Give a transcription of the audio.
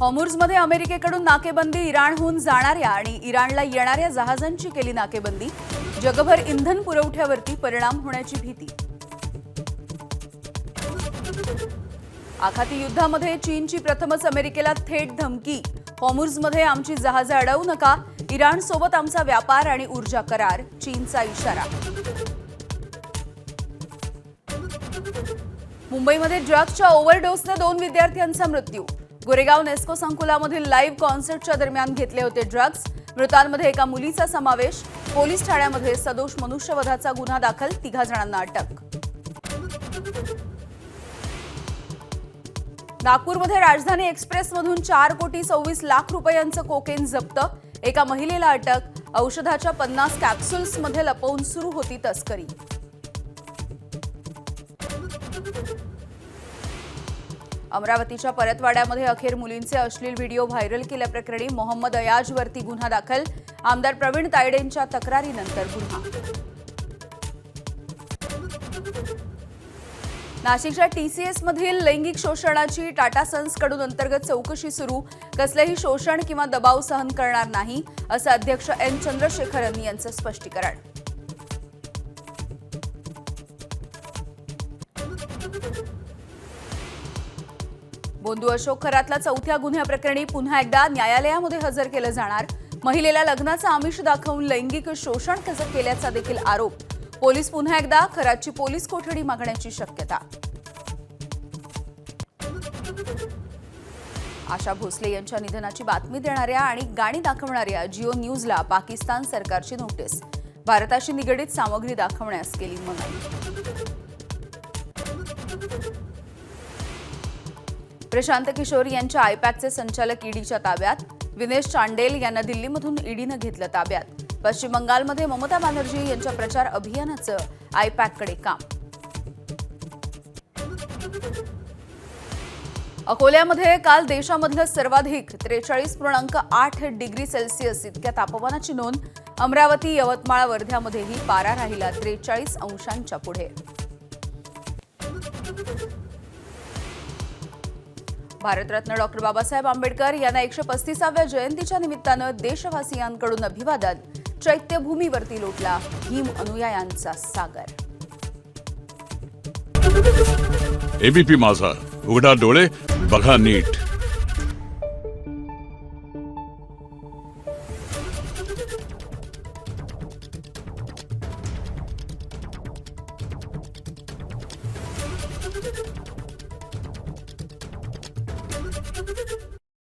हॉर्मुझमध्ये अमेरिकेकडून नाकेबंदी, इराणहून जाणाऱ्या आणि इराणला येणाऱ्या जहाजांची केली नाकेबंदी. जगभर इंधन पुरवठ्यावरती परिणाम होण्याची भीती. आखाती युद्धामध्ये चीनची प्रथमच अमेरिकेला थेट धमकी. हॉर्मुझमध्ये आमची जहाजे अडवू नका, इराणसोबत आमचा व्यापार आणि ऊर्जा करार, चीनचा इशारा. मुंबईमध्ये ड्रग्सच्या ओव्हरडोसने 2 विद्यार्थ्यांचा मृत्यू. गोरेगाव नेस्को संकुलामधील लाईव्ह कॉन्सर्टच्या दरम्यान घेतले होते ड्रग्स. मृतांमध्ये एका मुलीचा समावेश. पोलीस ठाण्यामध्ये सदोष मनुष्यवधाचा गुन्हा दाखल, 3 जणांना अटक. नागपूरमध्ये राजधानी एक्सप्रेसमधून 4,26,00,000 रुपयांचं कोकेन जप्त. एका महिलेला अटक. औषधाच्या 50 कॅप्सूल्समध्ये लपवून सुरू होती तस्करी. अमरावतीच्या परतवाड्यामध्ये अखेर मुलींचे अश्लील व्हिडिओ व्हायरल केल्याप्रकरणी मोहम्मद अयाजवरती गुन्हा दाखल. आमदार प्रवीण तायडेंच्या तक्रारीनंतर गुन्हा. नाशिकच्या टीसीएसमधील लैंगिक शोषणाची टाटा सन्सकडून अंतर्गत चौकशी सुरू. कसलेही शोषण किंवा दबाव सहन करणार नाही, असं अध्यक्ष एन चंद्रशेखरन यांचं स्पष्टीकरण. बोंधू अशोक खरातला 4थ्या गुन्ह्याप्रकरणी पुन्हा एकदा न्यायालयामध्ये हजर केलं जाणार. महिलेला लग्नाचं आमिष दाखवून लैंगिक शोषण केल्याचा देखील आरोप. पोलीस पुन्हा एकदा खरातची पोलीस कोठडी मागण्याची शक्यता. आशा भोसले यांच्या निधनाची बातमी देणाऱ्या आणि गाणी दाखवणाऱ्या जिओ न्यूजला पाकिस्तान सरकारची नोटीस. भारताशी निगडीत सामग्री दाखवण्यास केली मनाई. प्रशांत किशोर यांच्या आयपॅकचे संचालक ईडीच्या ताब्यात. विनेश चांडेल यांना दिल्लीमधून ईडीनं घेतलं ताब्यात. पश्चिम बंगालमध्ये ममता बॅनर्जी यांच्या प्रचार अभियानाचं आयपॅककडे काम. अकोल्यामध्ये काल देशामधलं सर्वाधिक 43.8 डिग्री सेल्सिअस इतक्या तापमानाची नोंद. अमरावती, यवतमाळ, वर्ध्यामध्येही पारा राहिला 43 अंशांच्या पुढे. भारतरत्न डॉक्टर बाबासाहेब आंबेडकर यांना 135व्या जयंतीच्या निमित्तानं देशवासियांकडून अभिवादन. चैत्यभूमीवरती लोटला भीम अनुयायांचा सागर. एबीपी माझा, उघडा डोळे बघा नीट.